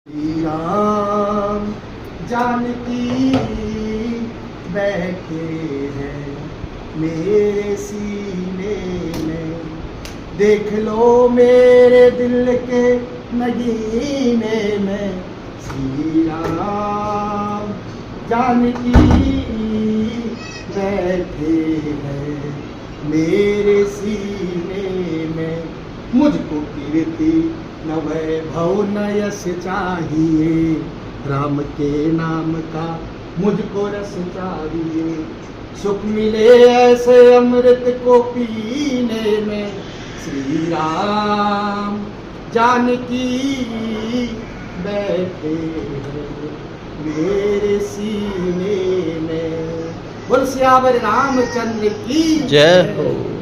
श्री राम जानकी बैठे हैं मेरे सीने में, देख लो मेरे दिल के नगीने में। श्री राम जानकी बैठे हैं मेरे सीने में। मुझको कीर्ति न वैभव न यश चाहिए, राम के नाम का मुझको रस चाहिए। सुख मिले ऐसे अमृत को पीने में। श्री राम जानकी बैठे हैं मेरे सीने में। बोल सियावर रामचंद्र की जय हो।